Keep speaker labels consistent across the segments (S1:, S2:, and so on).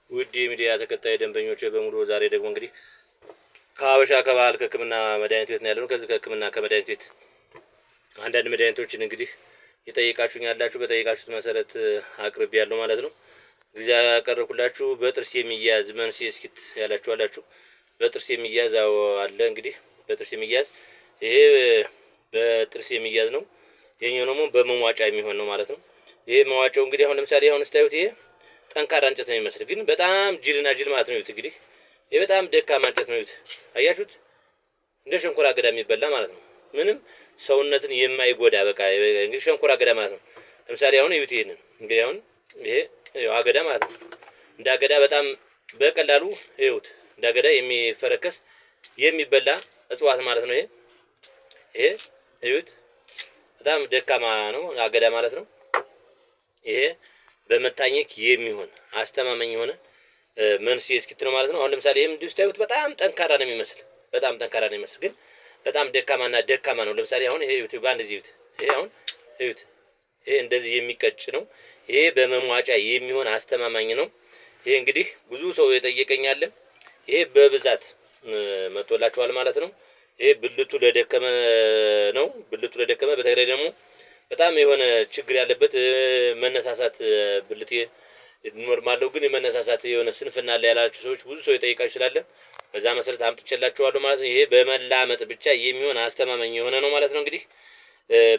S1: ውድ የሚዲያ ተከታይ ደንበኞች በሙሉ ዛሬ ደግሞ እንግዲህ ከሀበሻ ከባህል ከህክምና መድኃኒት ቤት ነው ያለነው። ከዚህ ከህክምና ከመድኃኒት ቤት አንዳንድ መድኃኒቶችን እንግዲህ የጠየቃችሁኝ ያላችሁ በጠየቃችሁት መሰረት አቅርቤያለሁ ማለት ነው። እዚህ ያቀረብኩላችሁ በጥርስ የሚያዝ መንስኤ እስኪት ያላችሁ አላችሁ። በጥርስ የሚያዝ አለ እንግዲህ በጥርስ የሚያዝ ይሄ በጥርስ የሚያዝ ነው። የኛው ደግሞ በመሟጫ የሚሆን ነው ማለት ነው። ይሄ መዋጫው እንግዲህ አሁን ለምሳሌ አሁን ስታዩት ይሄ ጠንካራ እንጨት ነው የሚመስል ግን በጣም ጅልና ጅል ማለት ነው። እንግዲህ ይሄ በጣም ደካማ እንጨት ነው። አያችሁት? እንደ ሸንኮራ አገዳ የሚበላ ማለት ነው። ምንም ሰውነትን የማይጎዳ በቃ እንግዲህ ሸንኮራ አገዳ ማለት ነው። ለምሳሌ አሁን እዩት ይሄንን እንግዲህ አሁን ይሄ አገዳ ማለት ነው። እንደ አገዳ በጣም በቀላሉ ይዩት እንደ አገዳ የሚፈረከስ የሚበላ እጽዋት ማለት ነው። ይሄ እዩት በጣም ደካማ ነው አገዳ ማለት ነው። ይሄ በመታኘክ የሚሆን አስተማማኝ የሆነ መንስኤ እስኪት ነው ማለት ነው። አሁን ለምሳሌ ይሄም እንዲሁ ስታዩት በጣም ጠንካራ ነው የሚመስል በጣም ጠንካራ ነው የሚመስል ግን በጣም ደካማና ደካማ ነው። ለምሳሌ አሁን ይሄ እዩት በአንድ እዚህ እዩት ይሄ አሁን እዩት ይሄ እንደዚህ የሚቀጭ ነው። ይሄ በመሟጫ የሚሆን አስተማማኝ ነው። ይሄ እንግዲህ ብዙ ሰው የጠየቀኝ አለ። ይሄ በብዛት መጥቶላችኋል ማለት ነው። ይሄ ብልቱ ለደከመ ነው። ብልቱ ለደከመ በተለይ ደግሞ በጣም የሆነ ችግር ያለበት መነሳሳት ብልቴ ኖርማል ነው ግን የመነሳሳት የሆነ ስንፍና ላይ ያላችሁ ሰዎች ብዙ ሰው የጠይቃችሁ ስላለ በዛ መሰረት አምጥቼላችኋለሁ ማለት ነው። ይሄ በመላመጥ ብቻ የሚሆን አስተማማኝ የሆነ ነው ማለት ነው። እንግዲህ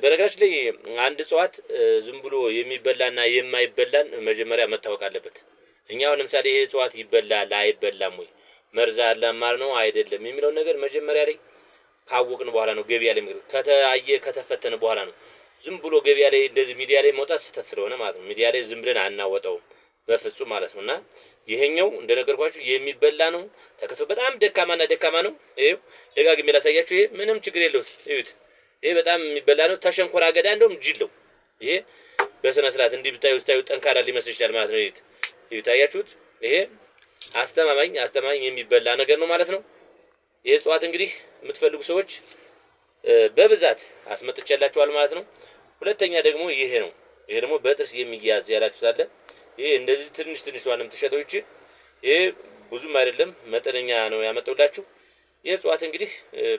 S1: በነገራችን ላይ አንድ እጽዋት ዝም ብሎ የሚበላና የማይበላን መጀመሪያ መታወቅ አለበት። እኛ አሁን ለምሳሌ ይሄ እጽዋት ይበላል አይበላም ወይ መርዛ አላማር ነው አይደለም የሚለውን ነገር መጀመሪያ ላይ ካወቅን በኋላ ነው ገበያ ላይ ከታየ ከተፈተነ በኋላ ነው። ዝም ብሎ ገበያ ላይ እንደዚህ ሚዲያ ላይ መውጣት ስህተት ስለሆነ ማለት ነው። ሚዲያ ላይ ዝም ብለን አናወጣውም በፍጹም ማለት ነውና ይሄኛው እንደነገርኳችሁ የሚበላ ነው። ተከፍቶ በጣም ደካማና ደካማ ነው። ይሄው ደጋግሜ ላሳያችሁ። ይሄ ምንም ችግር የለውም። እዩት ይሄ በጣም የሚበላ ነው። ተሸንኮራ አገዳ እንደውም ጅል ነው። ይሄ በስነ ስርዓት እንዲህ ብታዩ ጠንካራ ሊመስል ይችላል ማለት ነው። እዩት አያችሁት? ይሄ አስተማማኝ የሚበላ ነገር ነው ማለት ነው። ይሄ እጽዋት እንግዲህ የምትፈልጉ ሰዎች በብዛት አስመጥቼላችኋል ማለት ነው። ሁለተኛ ደግሞ ይሄ ነው። ይሄ ደግሞ በጥርስ የሚያዝ ያላችሁት አለ። ይሄ እንደዚህ ትንሽ ዋንም ተሸጠው ይሄ ብዙም አይደለም መጠነኛ ነው ያመጣውላችሁ። ይሄ እጽዋት እንግዲህ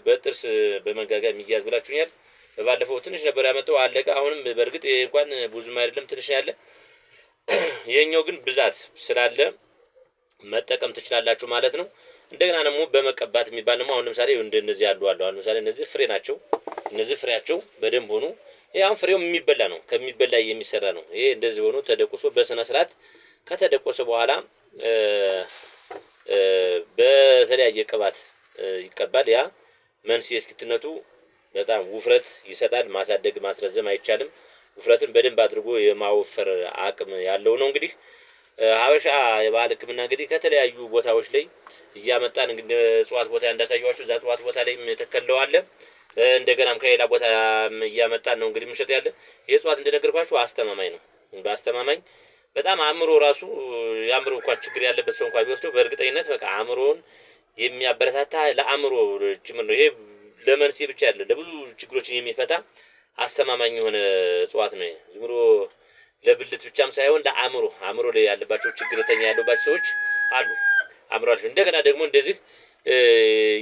S1: በጥርስ በመንጋጋ የሚያዝ ብላችሁኛል። በባለፈው ትንሽ ነበር ያመጣው አለቀ። አሁንም በእርግጥ ይሄ እንኳን ብዙም አይደለም ትንሽ ያለ። ይሄኛው ግን ብዛት ስላለ መጠቀም ትችላላችሁ ማለት ነው። እንደገና ደግሞ በመቀባት የሚባል ደግሞ አሁን ለምሳሌ እንደነዚህ ያሉ አሉ። አሁን ለምሳሌ እነዚህ ፍሬ ናቸው። እነዚህ ፍሬያቸው በደንብ ሆኖ ይሄ አሁን ፍሬው የሚበላ ነው ከሚበላ የሚሰራ ነው። ይሄ እንደዚህ ሆኖ ተደቁሶ በስነ ስርዓት ከተደቆሰ በኋላ በተለያየ ቅባት ይቀባል። ያ መንስኤ እስኪትነቱ በጣም ውፍረት ይሰጣል። ማሳደግ ማስረዘም አይቻልም። ውፍረትን በደንብ አድርጎ የማወፈር አቅም ያለው ነው። እንግዲህ ሀበሻ የባህል ህክምና እንግዲህ ከተለያዩ ቦታዎች ላይ እያመጣን እንግዲህ እጽዋት ቦታ እንዳሳየዋችሁ እዛ እጽዋት ቦታ ላይ የተከለው አለ። እንደገናም ከሌላ ቦታ እያመጣን ነው እንግዲህ ምንሸጥ ያለ። ይሄ እጽዋት እንደነገርኳችሁ አስተማማኝ ነው። በአስተማማኝ በጣም አእምሮ ራሱ የአእምሮ እንኳን ችግር ያለበት ሰው እንኳን ቢወስደው በእርግጠኝነት በቃ አእምሮን የሚያበረታታ ለአእምሮ ጭምር ነው። ይሄ ለመንስኤ ብቻ ያለ ለብዙ ችግሮችን የሚፈታ አስተማማኝ የሆነ እጽዋት ነው። ዝም ብሎ ለብልት ብቻም ሳይሆን ለአእምሮ ላይ ያለባቸው ችግርተኛ ያለባቸው ሰዎች አሉ። አእምሮ አልፍ እንደገና ደግሞ እንደዚህ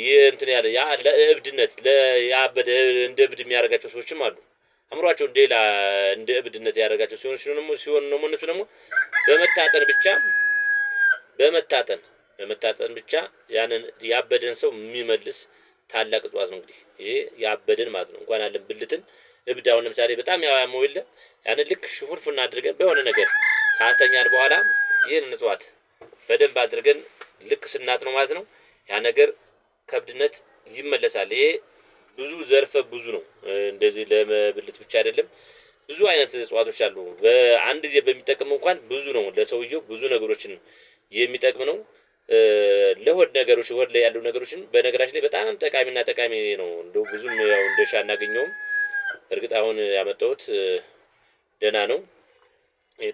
S1: የእንትን ያለ ያ ለእብድነት ለያበደ እንደ እብድ የሚያደርጋቸው ሰዎችም አሉ። አእምሮአቸው እንደ እብድነት ያደርጋቸው ሲሆን ነው እነሱ ደግሞ በመታጠን ብቻ ያንን ያበደን ሰው የሚመልስ ታላቅ እጽዋት ነው። እንግዲህ ይሄ ያበደን ማለት ነው። እንኳን አለን ብልትን እብድ አሁን ለምሳሌ በጣም ያመው የለ ያንን ልክ ሽፉንፉና አድርገን በሆነ ነገር ካተኛን በኋላ ይሄን እጽዋት በደንብ አድርገን ልክ ስናጥ ነው ማለት ነው ያ ነገር ከብድነት ይመለሳል። ይሄ ብዙ ዘርፈ ብዙ ነው። እንደዚህ ለብልት ብቻ አይደለም። ብዙ አይነት እጽዋቶች አሉ። በአንድ ጊዜ በሚጠቅም እንኳን ብዙ ነው። ለሰውየው ብዙ ነገሮችን የሚጠቅም ነው። ለሆድ ነገሮች ሆድ ላይ ያሉ ነገሮችን በነገራችን ላይ በጣም ጠቃሚ ነው። እንደው ብዙም ያው እንደሻ እናገኘውም። እርግጥ አሁን ያመጣሁት ደህና ነው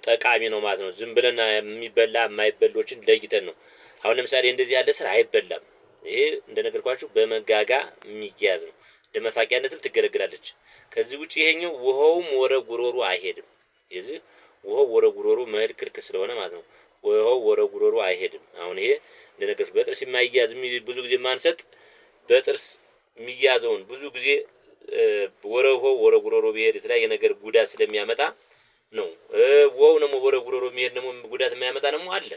S1: ጠቃሚ ነው ማለት ነው። ዝም ብለን የሚበላ የማይበሎችን ለይተን ነው። አሁን ለምሳሌ እንደዚህ ያለ ስራ አይበላም። ይሄ እንደነገርኳችሁ በመጋጋ የሚያዝ ነው። ለመፋቂያነትም ትገለግላለች። ከዚህ ውጪ ይሄኛው ውሃውም ወረ ጉሮሮ አይሄድም። የዚህ ውሃው ወረ ጉሮሮ መሄድ ክልክል ስለሆነ ማለት ነው። ውሃው ወረ ጉሮሮ አይሄድም። አሁን ይሄ እንደነገርኩ በጥርስ የማይያዝ ብዙ ጊዜ ማንሰጥ በጥርስ የሚያዘውን ብዙ ጊዜ ወረው ወረ ጉሮሮ ቢሄድ የተለያየ ነገር ጉዳት ስለሚያመጣ ነው። ወው ነው ወረ ጉሮሮ የሚሄድ ነው ጉዳት የሚያመጣ ነው አለ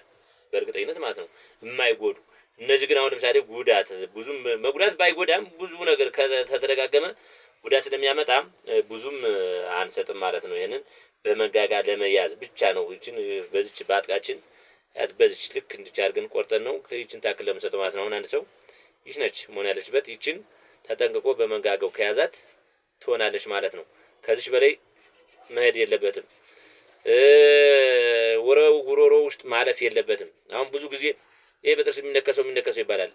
S1: በእርግጠኝነት ማለት ነው የማይጎዱ። እነዚህ ግን አሁን ለምሳሌ ጉዳት ብዙም መጉዳት ባይጎዳም ብዙ ነገር ከተደጋገመ ጉዳት ስለሚያመጣ ብዙም አንሰጥም ማለት ነው። ይሄንን በመጋጋ ለመያዝ ብቻ ነው። ይችን በዚች ባጥቃችን በዚች ልክ እንድቻርገን ቆርጠን ነው ይችን ታክል ለምሰጠው ማለት ነው። አሁን አንድ ሰው ይች ነች መሆን ያለችበት። ይችን ተጠንቅቆ በመጋጋው ከያዛት ትሆናለች ማለት ነው። ከዚች በላይ መሄድ የለበትም። ወረው ጉሮሮ ውስጥ ማለፍ የለበትም። አሁን ብዙ ጊዜ ይሄ በጥርስ የሚነከሰው ይባላል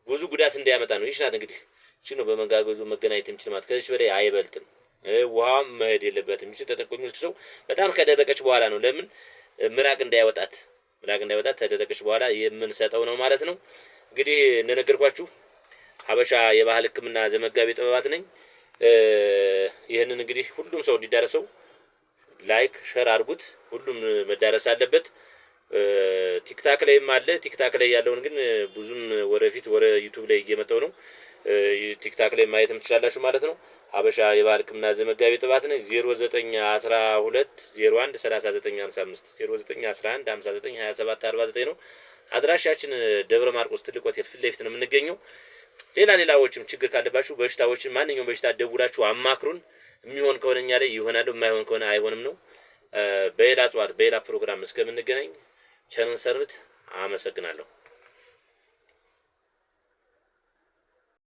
S1: ብዙ ጉዳት እንዳያመጣ ነው። ይች ናት እንግዲህ ይች ነው በመጋገዙ መገናኘት የሚችል ማለት ከዚች በላይ አይበልጥም። ውሃም መሄድ የለበትም። ይች ተጠቅሞ ሰው በጣም ከደረቀች በኋላ ነው ለምን ምራቅ እንዳይወጣት ተደረቀች በኋላ የምንሰጠው ነው ማለት ነው። እንግዲህ እንደነገርኳችሁ ሀበሻ የባህል ሕክምና ዘመጋቢ ጥበባት ነኝ። ይህንን እንግዲህ ሁሉም ሰው እንዲዳረሰው ላይክ ሼር አድርጉት። ሁሉም መዳረስ አለበት። ቲክታክ ላይም አለ። ቲክታክ ላይ ያለውን ግን ብዙም ወደፊት ወደ ዩቲዩብ ላይ እየመጣው ነው። ቲክታክ ላይ ማየትም ትችላላችሁ ማለት ነው። ሀበሻ የባህል ሕክምና ዘመጋቢ ጥበባት ነኝ። 0912013955 0911592749 ነው። አድራሻችን ደብረ ማርቆስ ትልቅ ሆቴል ፊት ለፊት ነው የምንገኘው። ሌላዎችም ችግር ካለባችሁ በሽታዎችን ማንኛውም በሽታ ደውላችሁ አማክሩን። የሚሆን ከሆነ እኛ ላይ ይሆናል፣ የማይሆን ከሆነ አይሆንም ነው። በሌላ ፕሮግራም እስከምንገናኝ ቸርን ሰንብት። አመሰግናለሁ።